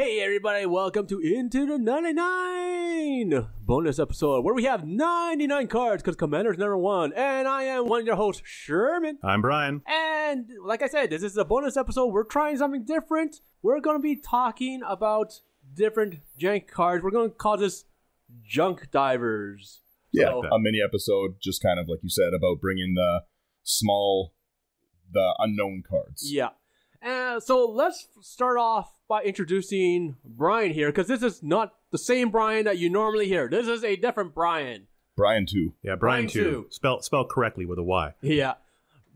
Hey everybody, welcome to Into the 99 bonus episode where we have 99 cards because Commander's never won. And I am one of your hosts, Sherman. I'm Brian. And like I said, this is a bonus episode. We're trying something different. We're going to be talking about different jank cards. We're going to call this Junk Divers. Yeah, So, a mini episode, just kind of like you said, about bringing the unknown cards. yeah. So let's start off by introducing Brian here, because this is not the same Brian that you normally hear. This is a different Brian. Brian 2. Yeah, Brian Brian 2. Spelled correctly with a Y. Yeah.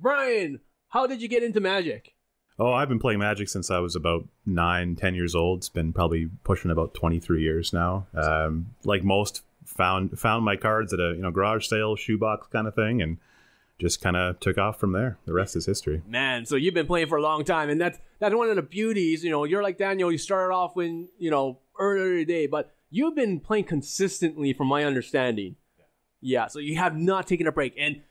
Brian, how did you get into Magic? Oh, I've been playing Magic since I was about 9-10 years old. It's been probably pushing about 23 years now. Like most, found my cards at a garage sale, shoebox kind of thing, and just kind of took off from there. The rest is history. Man, so you've been playing for a long time, and that's one of the beauties. You're like Daniel. You started off when earlier today, but you've been playing consistently, from my understanding. Yeah, so you have not taken a break, and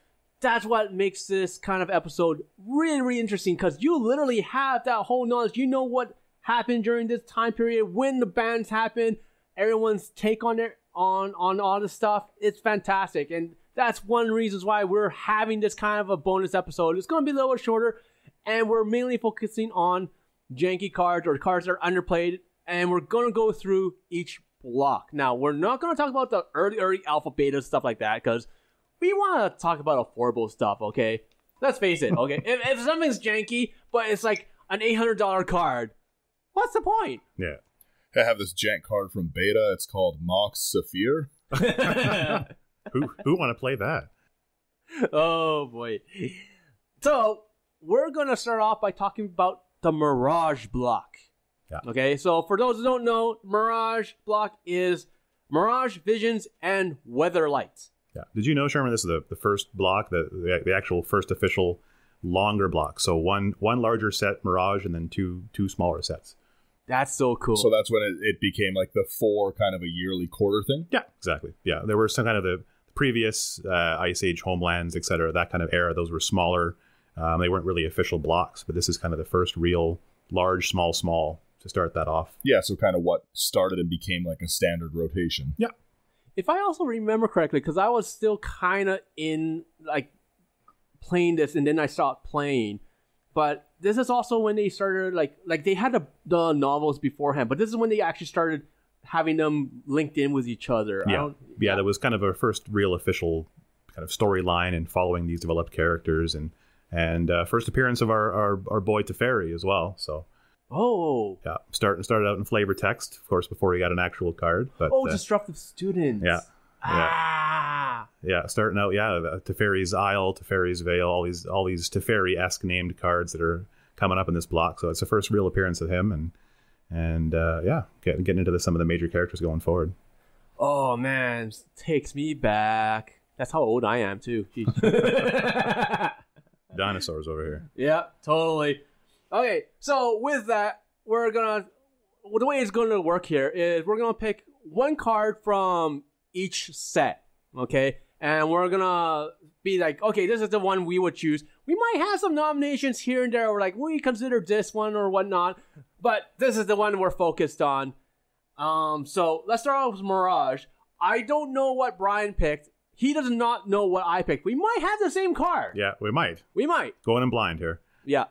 that's what makes this kind of episode really, really interesting, because you literally have that whole knowledge. You know what happened during this time period, when the bans happened, everyone's take on all this stuff. It's fantastic, and that's one of the reasons why we're having this kind of a bonus episode. It's going to be a little bit shorter, and we're mainly focusing on janky cards or cards that are underplayed, and we're going to go through each block. Now, we're not going to talk about the early alpha, beta, stuff like that, because we want to talk about affordable stuff, okay? Let's face it, okay? if something's janky, but it's like an $800 card, what's the point? Yeah. I have this jank card from Beta. It's called Mox Saphir. Who want to play that? Oh, boy. So, we're going to start off by talking about the Mirage block. Yeah. Okay, so for those who don't know, Mirage block is Mirage, Visions, and Weather Lights. Yeah. Did you know, Sherman, this is the first block, the actual first official longer block. So one larger set, Mirage, and then two smaller sets. That's so cool. So that's when it became like the 4 kind of a yearly quarter thing? Yeah, exactly. Yeah, there were some kind of the previous Ice Age homelands, etc., that kind of era. Those were smaller. They weren't really official blocks, but this is kind of the first real large, small to start that off. Yeah, so kind of what started and became like a standard rotation. Yeah. If I also remember correctly, because I was still kind of in, like, playing this, and then I stopped playing. But this is also when they started, like they had the novels beforehand, but this is when they actually started having them linked in with each other. Yeah, that was kind of our first real official kind of storyline and following these developed characters, and first appearance of our boy Teferi as well. So. Oh. Yeah, started out in flavor text, of course, before he got an actual card. But, Disruptive Students. Yeah. Ah. Yeah, starting out, Teferi's Isle, Teferi's Veil, all these Teferi-esque named cards that are coming up in this block. So it's the first real appearance of him, and getting into some of the major characters going forward. Oh man, takes me back. That's how old I am too. Dinosaurs over here. Yeah, totally. Okay, so with that, the way it's gonna work here is we're gonna pick one card from each set, okay? And we're gonna be like, okay, this is the one we would choose. We might have some nominations here and there. We're like, we consider this one or whatnot, but this is the one we're focused on. So let's start off with Mirage. I don't know what Brian picked. He does not know what I picked. We might have the same card. Yeah, we might. Going in blind here. Yeah.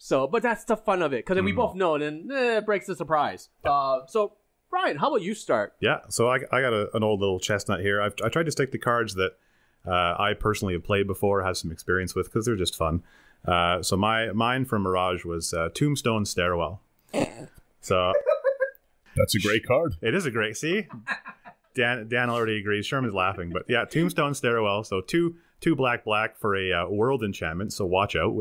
So, but that's the fun of it, because if we both know, then it breaks the surprise. So, Brian, how about you start? Yeah, so I got an old little chestnut here. I tried to stick to cards that I personally have played before, have some experience with, because they're just fun. So mine from Mirage was Tombstone Stairwell. So that's a great card. It is a great. See, Dan already agrees. Sherman's laughing, but yeah, Tombstone Stairwell. So two black for a world enchantment. So watch out.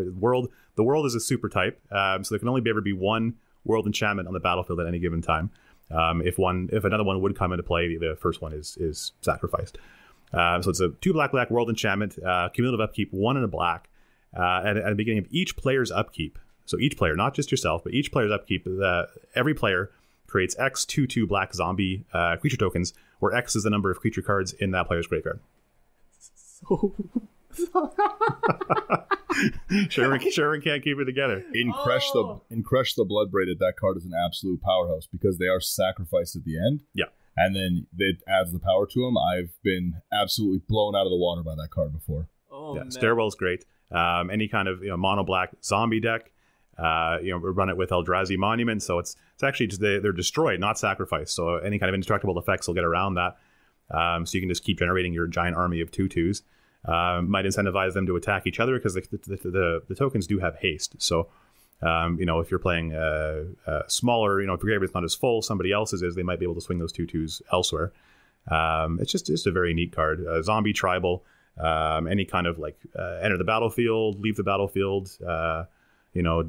The world is a super type, so there can only ever be one world enchantment on the battlefield at any given time. If another one would come into play, the first one is sacrificed. So it's a 2 black world enchantment, cumulative upkeep, 1 and a black. At the beginning of each player's upkeep, so each player, not just yourself, but each player's upkeep, every player creates X 2/2 black zombie creature tokens, where X is the number of creature cards in that player's graveyard. Sherman can't keep it together. In Crush the Bloodbraided, that card is an absolute powerhouse because they are sacrificed at the end. Yeah. And then it adds the power to them. I've been absolutely blown out of the water by that card before. Oh, yeah, man. Stairwell's great. Any kind of mono black zombie deck, we run it with Eldrazi Monument, so it's actually just they're destroyed, not sacrificed. So any kind of indestructible effects will get around that. So you can just keep generating your giant army of 2/2s. Might incentivize them to attack each other because the tokens do have haste. So if you're playing smaller, if your graveyard's not as full, somebody else's is, they might be able to swing those 2/2s elsewhere. It's just a very neat card. Zombie tribal. Any kind of enter the battlefield, leave the battlefield,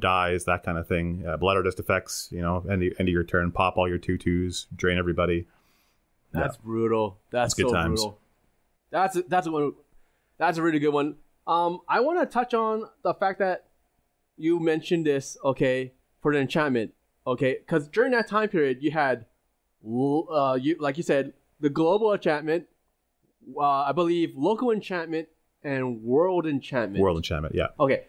dies, that kind of thing. Blood Artist effects, end of your turn, pop all your 2/2s, drain everybody. That's brutal. That's good so times. brutal. That's a really good one. I want to touch on the fact that you mentioned this, okay, for the enchantment, okay, because during that time period you had, like you said, the global enchantment. I believe local enchantment and world enchantment. World enchantment, yeah. Okay.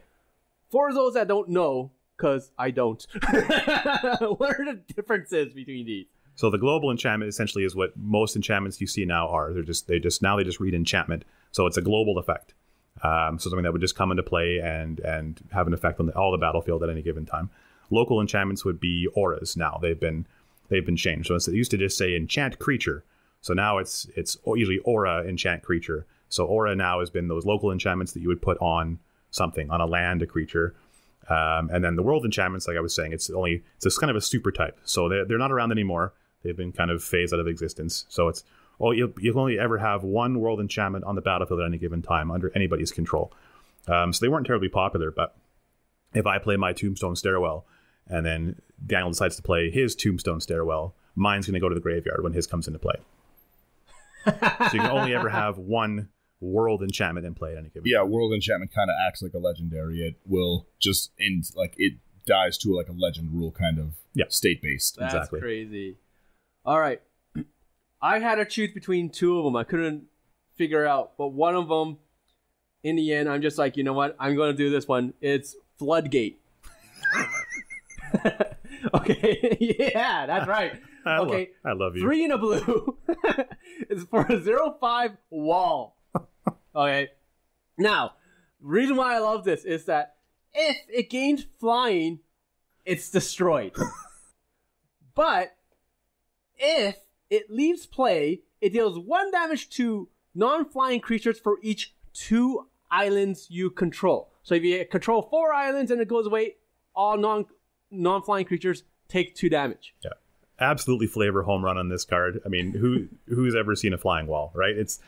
For those that don't know, because I don't, what are the differences between these? So the global enchantment essentially is what most enchantments you see now are. They just read enchantment. So it's a global effect. So something that would just come into play and have an effect on all the battlefield at any given time. Local enchantments would be auras now. They've been changed. So it used to just say enchant creature. So now it's usually aura enchant creature. So aura now has been those local enchantments that you would put on something, on a land, a creature. And then the world enchantments, like I was saying, it's just kind of a super type. So they're not around anymore. They've been kind of phased out of existence. So you'll only ever have one world enchantment on the battlefield at any given time under anybody's control. So they weren't terribly popular, but if I play my Tombstone Stairwell and then Daniel decides to play his Tombstone Stairwell, mine's going to go to the graveyard when his comes into play. So you can only ever have one world enchantment in play at any given time. Yeah, world enchantment kind of acts like a legendary. It will just end, it dies to a legend rule kind of state-based. That's exactly crazy. All right. I had to choose between two of them. I couldn't figure out, but one of them, in the end, I'm just like, you know what? I'm going to do this one. It's Floodgate. Okay. Yeah, that's right. I love you. 3 in a blue. It's for a 0/5 wall. Okay. Now, the reason why I love this is that if it gains flying, it's destroyed. But if it leaves play, it deals 1 damage to non-flying creatures for each 2 islands you control. So if you control 4 islands and it goes away, all non-flying creatures take 2 damage. Yeah. Absolutely flavor home run on this card. I mean, who's ever seen a flying wall, right? It's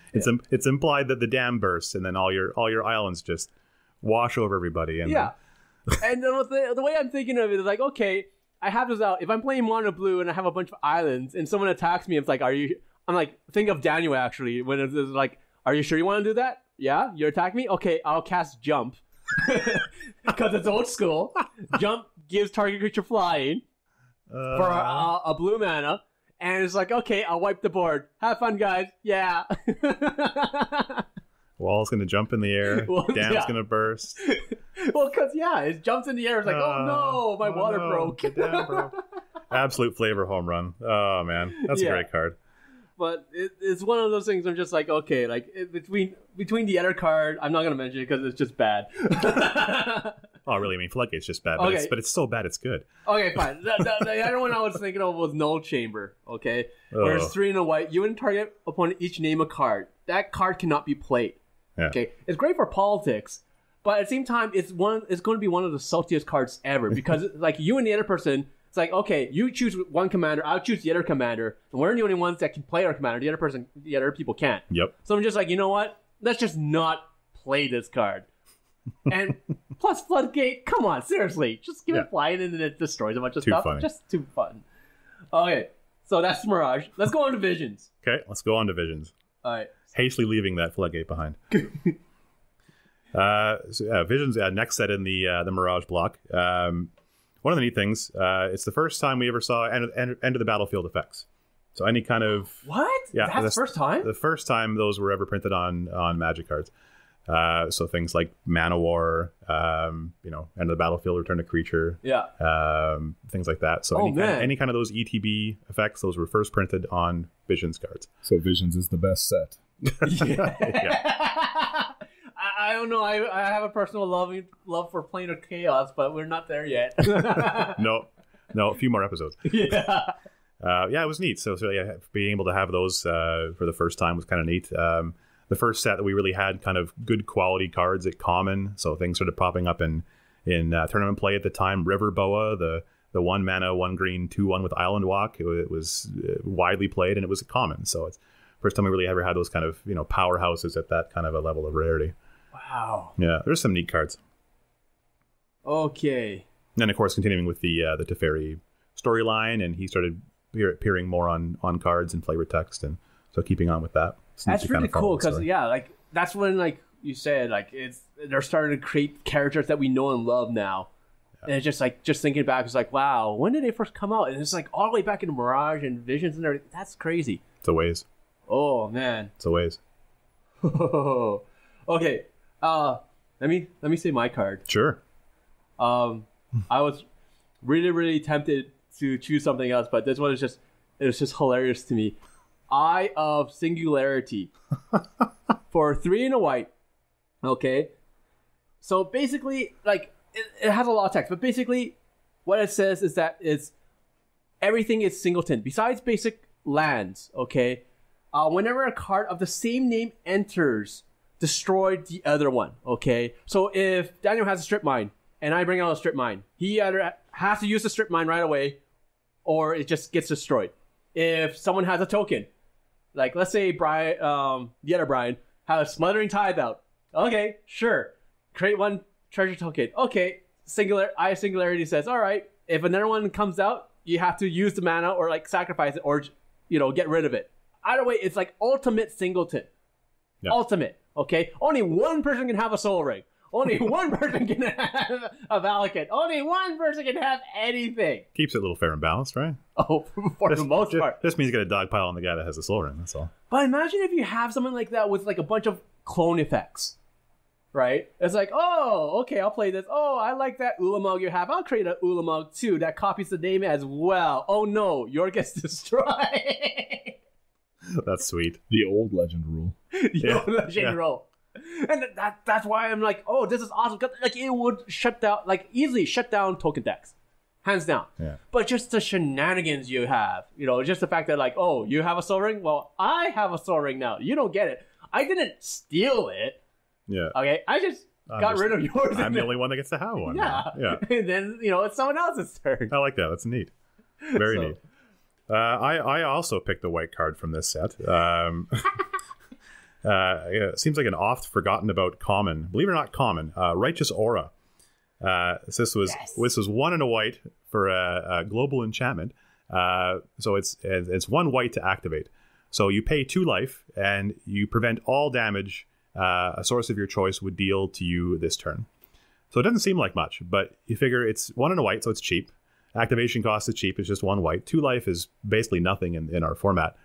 implied that the dam bursts and then all your islands just wash over everybody. And yeah. And the way I'm thinking of it is okay, I have this out. If I'm playing mono blue and I have a bunch of islands and someone attacks me, it's I'm like, think of Daniel actually, when it's like, are you sure you want to do that? Yeah? You attack me? Okay, I'll cast Jump. Because it's old school. Jump gives target creature flying for a blue mana. And it's like, okay, I'll wipe the board. Have fun, guys. Yeah. Wall's going to jump in the air. Dam's going to burst. Well, because, it jumps in the air. It's like, oh no, my water broke. The dam broke. Absolute flavor home run. Oh, man. That's a great card. But it's one of those things I'm just like, okay, between the other card, I'm not going to mention it because it's just bad. Oh, really? I mean, Floodgate's just bad, okay. but it's so bad it's good. Okay, fine. The other one I was thinking of was Null Chamber, okay? Where it's 3 and a white. You and target opponent each name a card. That card cannot be played. Yeah. Okay? It's great for politics, but at the same time, it's going to be one of the saltiest cards ever because you and the other person, it's like, okay, you choose one commander, I'll choose the other commander, and we're the only ones that can play our commander. The other people can't. Yep. So I'm just like, you know what? Let's just not play this card. And plus Floodgate, come on, seriously. Just give it flying and then it destroys a bunch of stuff. Funny. Just too fun. Okay, so that's Mirage. Let's go on to Visions. Okay, let's go on to Visions. All right. Hastily leaving that Floodgate behind. Visions, next set in the Mirage block. One of the neat things, it's the first time we ever saw end of the battlefield effects. So any kind of... What? Yeah, that's the first time? The first time those were ever printed on Magic cards. So things like Mana War, end of the battlefield, return a creature, things like that. So any kind of those ETB effects, those were first printed on Visions cards. So Visions is the best set. I don't know. I have a personal love for Plane of Chaos, but we're not there yet. No, a few more episodes. Yeah, it was neat. So being able to have those for the first time was kind of neat. The first set that we really had kind of good quality cards at common, so things started popping up in tournament play at the time. River Boa, the 1 mana, 1 green, 2/1 with Island Walk. It was widely played, and it was a common. So it's first time we really ever had those kind of powerhouses at that kind of a level of rarity. Wow. Yeah, there's some neat cards. Okay. And then of course continuing with the Teferi storyline, and he started appearing more on cards and flavor text, and so keeping on with that. That's really cool because that's when you said they're starting to create characters that we know and love now. Yeah. And it's just thinking back, it's like, wow, when did they first come out? And it's like all the way back in Mirage and Visions and everything. That's crazy. It's a ways. Oh man. It's a ways. Okay. Let me say my card. Sure. I was really, really tempted to choose something else, but this one is just hilarious to me. Eye of Singularity for 3 and a white. Okay. So basically, it has a lot of text, but basically what it says is that everything is singleton besides basic lands. Okay. Whenever a card of the same name enters, destroy the other one. Okay. So if Daniel has a strip mine and I bring out a strip mine, he either has to use the strip mine right away, or it just gets destroyed. If someone has a token, let's say Brian, the other Brian, has a Smothering Tithe out. Okay, sure. Create 1 treasure token. Okay, Eye of Singularity says, all right, if another one comes out, you have to use the mana or sacrifice it or get rid of it. Either way, it's ultimate singleton. Yeah. Ultimate. Okay, only one person can have a Soul Ring. Only one person can have a Valakut. Only one person can have anything. Keeps it a little fair and balanced, right? Oh, for the most part. This means you get a dogpile on the guy that has a Soul Ring, that's all. But imagine if you have something like that with a bunch of clone effects, right? It's oh, okay, I'll play this. Oh, I like that Ulamog you have. I'll create an Ulamog too that copies the name as well. Oh no, yours gets destroyed. That's sweet. The old legend rule. Old legend rule. And that's why I'm oh, this is awesome. It would easily shut down token decks. Hands down. Yeah. But just the shenanigans you have, just the fact that oh, you have a Soul Ring? Well, I have a Soul Ring now. You don't get it. I didn't steal it. Yeah. Okay. I just got rid of yours. I'm the only one that gets to have one. Yeah. Yeah. And then, it's someone else's turn. I like that. That's neat. Very neat. I also picked a white card from this set. It seems like an oft forgotten about common, believe it or not, common. Righteous Aura. This was 1 and a white for a global enchantment. So it's 1 white to activate. So you pay 2 life and you prevent all damage a source of your choice would deal to you this turn. So it doesn't seem like much, but you figure it's 1 and a white, so it's cheap. Activation cost is cheap. It's just 1 white. 2 life is basically nothing in our format,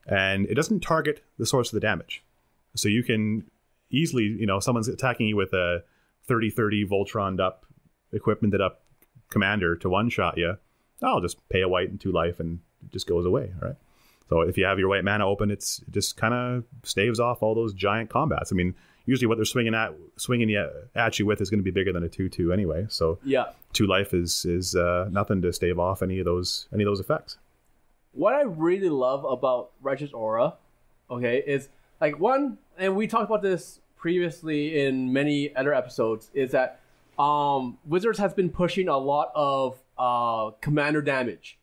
and it doesn't target the source of the damage. So you can easily, someone's attacking you with a 30/30 Voltroned up, equipmented up commander to one-shot you. I'll just pay a white and 2 life, and it just goes away, right? So if you have your white mana open, it just kind of staves off all those giant combats. I mean, usually what they're swinging at you with is going to be bigger than a 2/2 anyway. So 2 life is nothing to stave off any of those effects. What I really love about Righteous Aura, okay, is one, and we talked about this previously in many other episodes, is that Wizards has been pushing a lot of commander damage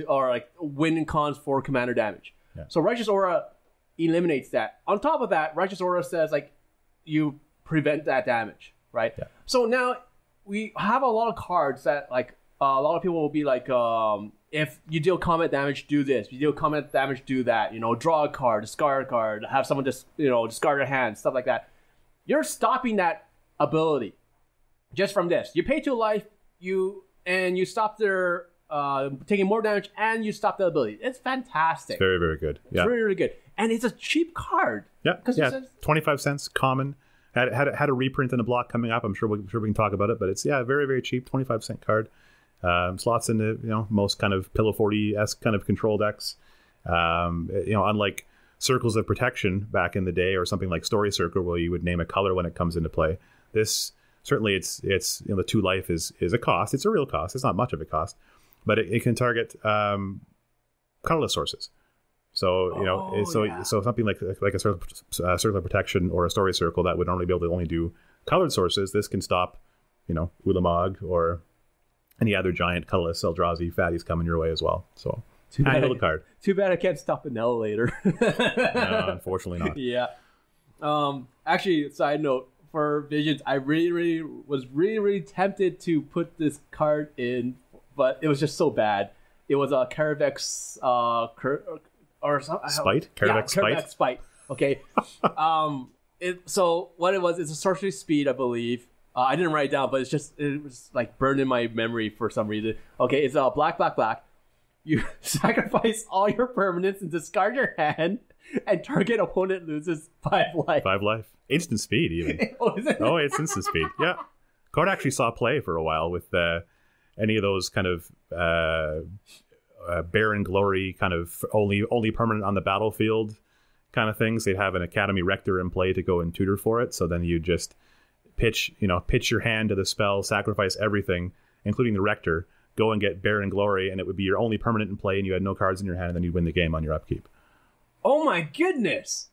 or win cons for commander damage. Yeah. So Righteous Aura eliminates that. On top of that, Righteous Aura says you prevent that damage, right? Yeah. So now we have a lot of cards that a lot of people will be if you deal combat damage, do this. If you deal combat damage, do that. Draw a card, discard a card, have someone just discard a hand, stuff like that. You're stopping that ability just from this. You pay 2 life, you stop their taking more damage, and you stop the ability. It's fantastic. It's very, very good. It's really, really good. And it's a cheap card. Yeah, 25 cents, common. Had a reprint in a block coming up. I'm sure we can talk about it, but it's very, very cheap, 25-cent card. Slots into most kind of Pillow 40-esque kind of control decks. Unlike Circles of Protection back in the day, or something like Story Circle, where you would name a color when it comes into play. This certainly it's the 2 life is a cost. It's a real cost. It's not much of a cost, but it can target colorless sources. So so something like a Circle of Protection or a Story Circle that would normally be able to only do colored sources, this can stop Ulamog or any other giant colorless Eldrazi fatties coming your way as well. So little card. Too bad I can't stop an elevator. No, unfortunately not. Yeah. Actually, side note, for Visions, I was really tempted to put this card in, but it was just so bad. It was a Caravex or something. Spite? Caravex Spite. Okay. So what it was, it's a sorcery speed, I believe. I didn't write it down, but it was like burned in my memory for some reason. Okay, it's a black. You sacrifice all your permanents and discard your hand, and target opponent loses 5 life. 5 life. Instant speed, even. Oh, is it? Oh, it's instant speed. Yeah. Card actually saw play for a while with any of those kind of Barren Glory kind of only permanent on the battlefield kind of things. They'd have an Academy Rector in play to go and tutor for it. So then you just pitch your hand to the spell, sacrifice everything, including the Rector, go and get Barren Glory, and it would be your only permanent in play, and you had no cards in your hand, and then you'd win the game on your upkeep. Oh my goodness!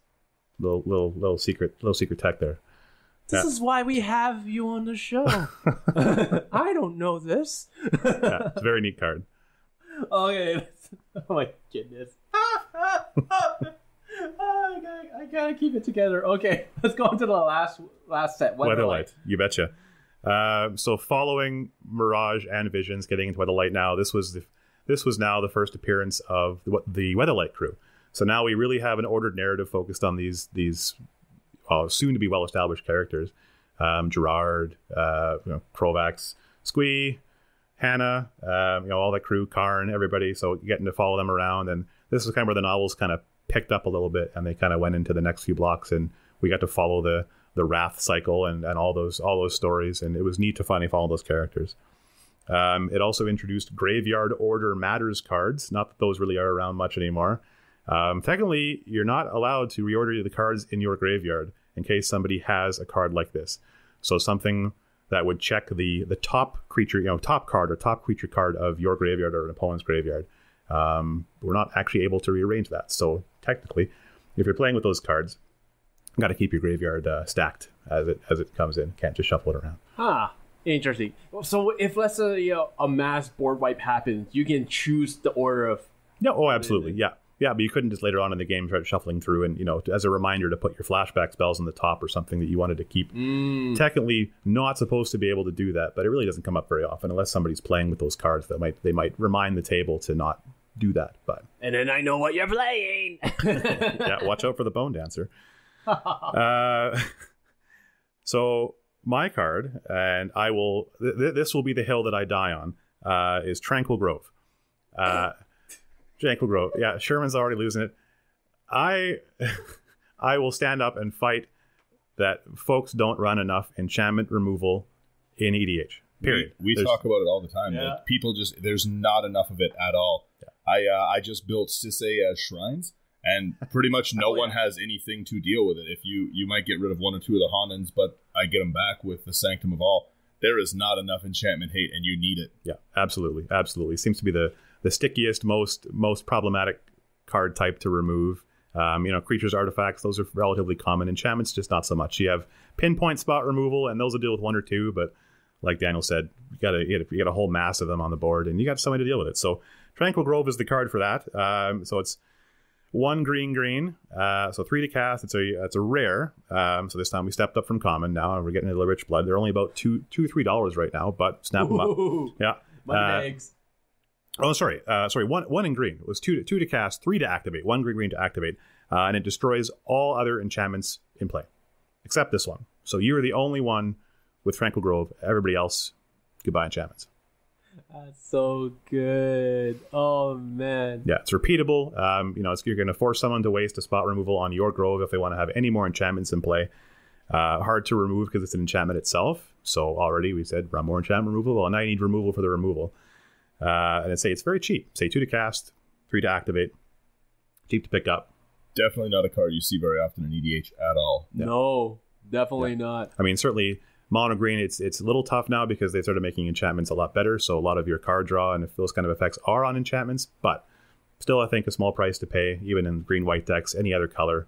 Little secret tech there. This is why we have you on the show. I don't know this. Yeah, it's a very neat card. Okay. Oh my goodness. I gotta keep it together. Okay, let's go on to the last set. Weatherlight. You betcha. So following Mirage and Visions, getting into Weatherlight now, this was now the first appearance of the Weatherlight crew. So now we really have an ordered narrative focused on these soon to be well established characters. Gerard, Krovax, Squee, Hannah, all that crew, Karn, everybody. So getting to follow them around, and this is kind of where the novels kind of picked up a little bit, and they kind of went into the next few blocks, and we got to follow the Wrath cycle and all those stories, and it was neat to finally follow those characters. It also introduced Graveyard Order Matters cards. Not that those really are around much anymore. Technically, you're not allowed to reorder the cards in your graveyard in case somebody has a card like this. So something that would check the top creature, top card or top creature card of your graveyard or an opponent's graveyard. We're not actually able to rearrange that. So technically, if you're playing with those cards, got to keep your graveyard stacked as it comes in. Can't just shuffle it around. Interesting. So if let's say a mass board wipe happens, you can choose the order of. Yeah. Oh, absolutely. Yeah. Yeah, but you couldn't just later on in the game start shuffling through and, as a reminder to put your flashback spells on the top or something that you wanted to keep. Technically not supposed to be able to do that, but it really doesn't come up very often unless somebody's playing with those cards. They might remind the table to not do that. But and then I know what you're playing. Yeah, watch out for the Bone Dancer. So my card, and I will. This will be the hill that I die on. Is Tranquil Grove. Tranquil Grove. Yeah, Sherman's already losing it. I will stand up and fight that folks don't run enough enchantment removal in EDH. Period. We talk about it all the time. Yeah. Like, people there's not enough of it at all. Yeah. I just built Sisay as shrines, and pretty much no one has anything to deal with it. If you might get rid of 1 or 2 of the Honans, but I get them back with the Sanctum of All. There is not enough enchantment hate, and you need it. Yeah, absolutely. Seems to be the stickiest, most problematic card type to remove. Creatures, artifacts, those are relatively common. Enchantments, just not so much. You have pinpoint spot removal, and those will deal with 1 or 2, but like Daniel said, you got a whole mass of them on the board, and you got somebody to deal with it. So Tranquil Grove is the card for that. So it's 1 green, so 3 to cast. It's a rare. So this time we stepped up from common. Now we're getting into the Rich Blood. They're only about $2-3 right now, but snap them up. Yeah, Money eggs. Oh, sorry. 1 in green. It was 2 to cast, 3 to activate, 1 green to activate, and it destroys all other enchantments in play, except this one. So you are the only one with Tranquil Grove. Everybody else, goodbye enchantments. That's so good. Oh man. Yeah, it's repeatable. You're going to force someone to waste a spot removal on your grove if they want to have any more enchantments in play. Hard to remove because it's an enchantment itself. So already we said more enchantment removal. Well, now you need removal for the removal. And I'd say it's very cheap. Say 2 to cast, 3 to activate, cheap to pick up. Definitely not a card you see very often in EDH at all. No, definitely not. I mean, certainly mono green, it's a little tough now because they started making enchantments a lot better. So a lot of your card draw and if those kind of effects are on enchantments, but still, I think a small price to pay, even in green-white decks, any other color,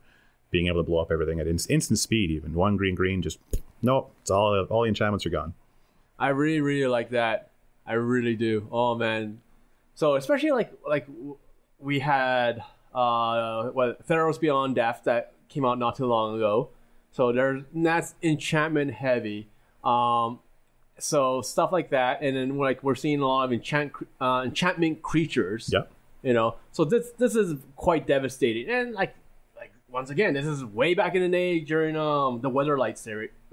being able to blow up everything at instant speed, even 1 green, just nope, it's all the enchantments are gone. I really, really like that. I really do. Oh man. So especially like we had Theros Beyond Death that came out not too long ago. So that's enchantment heavy. So stuff like that, and then we're seeing a lot of enchantment creatures. Yeah. You know, so this is quite devastating, and like once again, this is way back in the day during the Weatherlight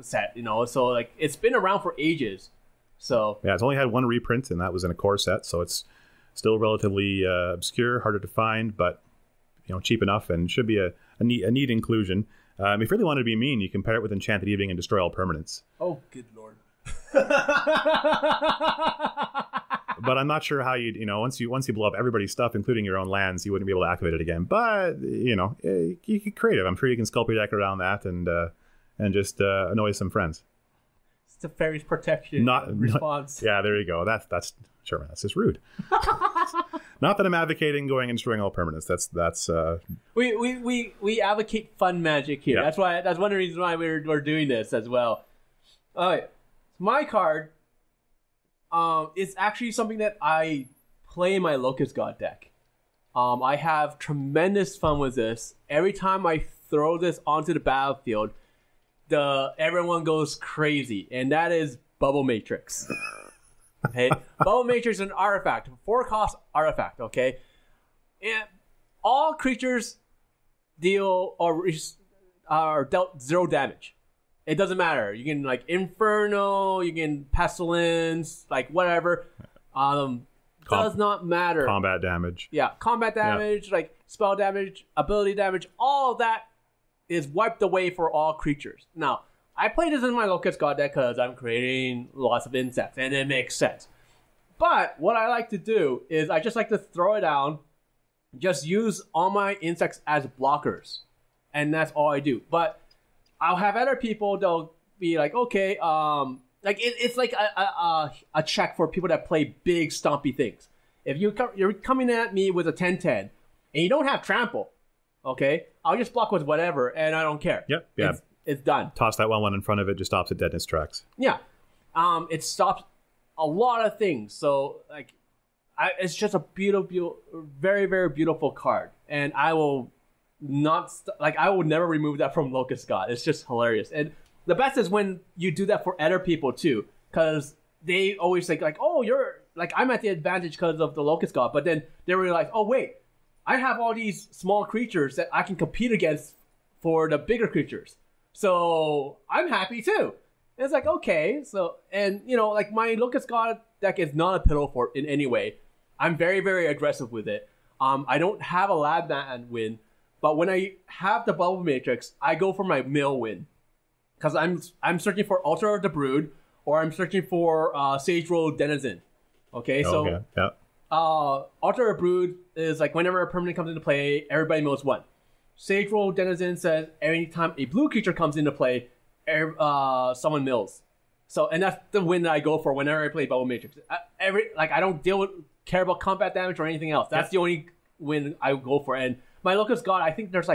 set. You know, so like it's been around for ages. So yeah, it's only had 1 reprint, and that was in a core set, so it's still relatively obscure, harder to find, but cheap enough, and should be a neat inclusion. If you really want to be mean, you can pair it with Enchanted Evening and destroy all permanents. Oh, good lord! But I'm not sure how once you blow up everybody's stuff, including your own lands, you wouldn't be able to activate it again. But you get creative. I'm sure you can sculpt your deck around that and just annoy some friends. It's a fairy's protection response. Yeah, there you go. That's Sherman. That's just rude. Not that I'm advocating going and destroying all permanents. That's we advocate fun magic here. Yeah. That's one of the reasons why we're doing this as well. All right, my card is actually something that I play in my Locust God deck. I have tremendous fun with this. Every time I throw this onto the battlefield, everyone goes crazy, and that is Bubble Matrix. Okay, Bubble Matrix is an artifact, 4-cost artifact. Okay, and all creatures deal or are dealt 0 damage. It doesn't matter. You can Inferno, you can Pestilence, whatever. Does not matter. Combat damage. Yeah, combat damage, spell damage, ability damage, all of that is wiped away for all creatures. Now, I play this in my Locust God deck because I'm creating lots of insects, and it makes sense. But what I like to do is I just like to throw it down, just use all my insects as blockers, and that's all I do. But I'll have other people, they'll be like, okay, it's like a check for people that play big stompy things. If you're coming at me with a 10-10 and you don't have trample, okay, I'll just block with whatever and I don't care. Yep. Yeah. It's done. Toss that 1/1 in front of it, just stops it dead in its tracks. Yeah. It stops a lot of things. So it's just a beautiful, very, very beautiful card. And I will I will never remove that from Locust God. It's just hilarious. And the best is when you do that for other people too, because they always think oh, you're I'm at the advantage because of the Locust God, but then they realize, oh wait, I have all these small creatures that I can compete against for the bigger creatures, so I'm happy too. And it's okay, so and my Locust God deck is not a pillow fort in any way. I'm very, very aggressive with it. I don't have a lab man win, but when I have the Bubble Matrix, I go for my mill win. Because I'm searching for Altar of the Brood, or I'm searching for Sage Road Denizen. Okay, so okay. Yeah. Altar of the Brood is whenever a permanent comes into play, everybody mills 1. Sage Road Denizen says anytime a blue creature comes into play, someone mills. So, and that's the win that I go for whenever I play Bubble Matrix. I don't care about combat damage or anything else. That's the only win I go for. And my Locust God, I think there's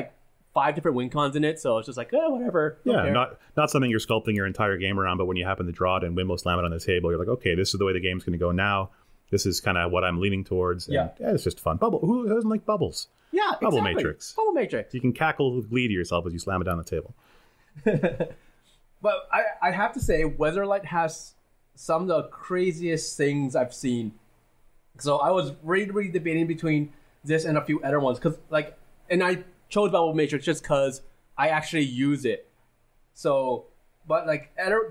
5 different win cons in it, so it's just whatever. Yeah, not something you're sculpting your entire game around, but when you happen to draw it and Wimbo slam it on the table, you're okay, this is the way the game's going to go now. This is kind of what I'm leaning towards. And, it's just fun. Who doesn't like bubbles? Yeah, Bubble exactly. Matrix. Bubble Matrix. You can cackle with glee to yourself as you slam it down the table. But I have to say, Weatherlight has some of the craziest things I've seen. So I was really debating between this and a few other ones, because and I chose Bubble Matrix just because I actually use it. So, but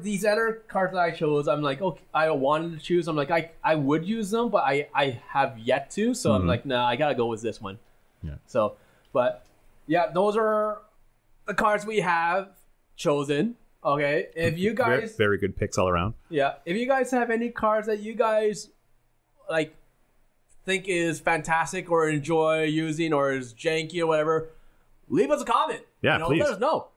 these other cards that I chose, I'm okay, I wanted to choose. I'm I would use them, but I have yet to. So I'm nah, I gotta go with this one. Yeah. So, but yeah, those are the cards we have chosen. Okay, if you guys, very good picks all around. yeah, if you guys have any cards that you guys like think is fantastic or enjoy using or is janky or whatever, leave us a comment. Yeah, please. Let us know.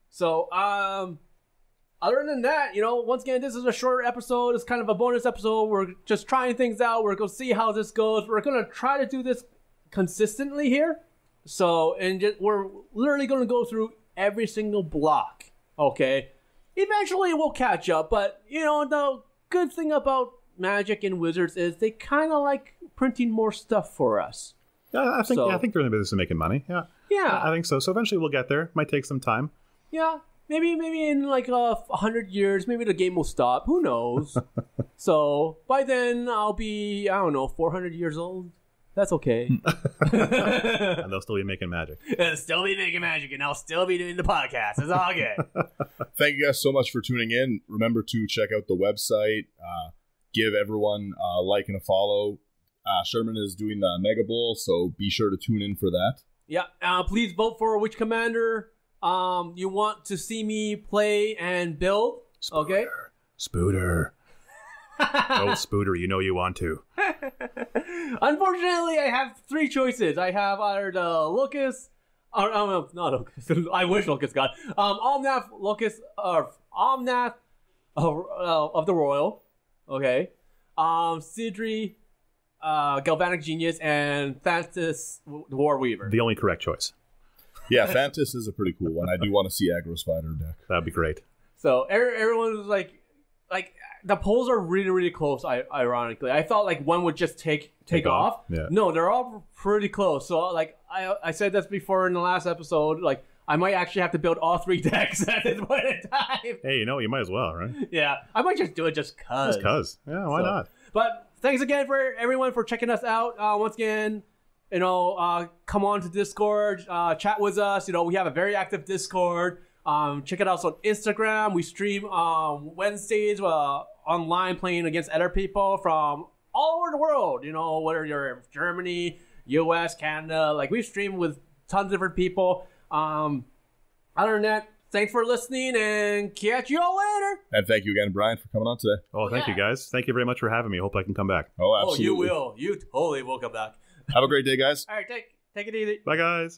So, other than that, once again, this is a short episode. It's kind of a bonus episode. We're just trying things out. We're going to see how this goes. We're going to try to do this consistently here. So, we're literally going to go through every single block. Okay? Eventually, we'll catch up. But, the good thing about Magic and Wizards is they kind of like printing more stuff for us. I think they're in the business of making money. Yeah. Yeah. I think so. So eventually we'll get there. Might take some time. Yeah. Maybe in like 100 years, maybe the game will stop. Who knows? So by then I'll be, 400 years old. That's okay. And they'll still be making Magic. And still be making Magic, and I'll still be doing the podcast. It's all good. Thank you guys so much for tuning in. Remember to check out the website. Give everyone a like and a follow. Sherman is doing the Mega Bowl, so be sure to tune in for that. Yeah. Please vote for which commander you want to see me play and build. Spooter. Okay. Spooter. Oh, Spooter, you want to. Unfortunately, I have 3 choices. I have either the Locust, or not Locust. I wish Locust got Omnath Locust, or Omnath of the Royal. Okay. Sidri, Galvanic Genius, and Thantis the War Weaver. The only correct choice. Yeah, Fantas is a pretty cool one. I do want to see Aggro Spider deck. That'd be great. So everyone was like the polls are really, really close. Ironically, I thought like one would just take off. Yeah. No, they're all pretty close. So like I said this before in the last episode. Like I might actually have to build all 3 decks at this point in time. Hey, you might as well, right? Yeah, I might just do it just cause. Just cause. Yeah, why not? But thanks again for everyone for checking us out. Once again, come on to Discord, chat with us. We have a very active Discord. Check it out on Instagram. We stream Wednesdays online playing against other people from all over the world. Whether you're in Germany, US, Canada, like we stream with tons of different people. Other than that, thanks for listening and catch you all later. And thank you again, Brian, for coming on today. Oh, thank you guys. Thank you very much for having me. Hope I can come back. Oh, absolutely. Oh, you will. You totally will come back. Have a great day, guys. All right, take it easy. Bye, guys.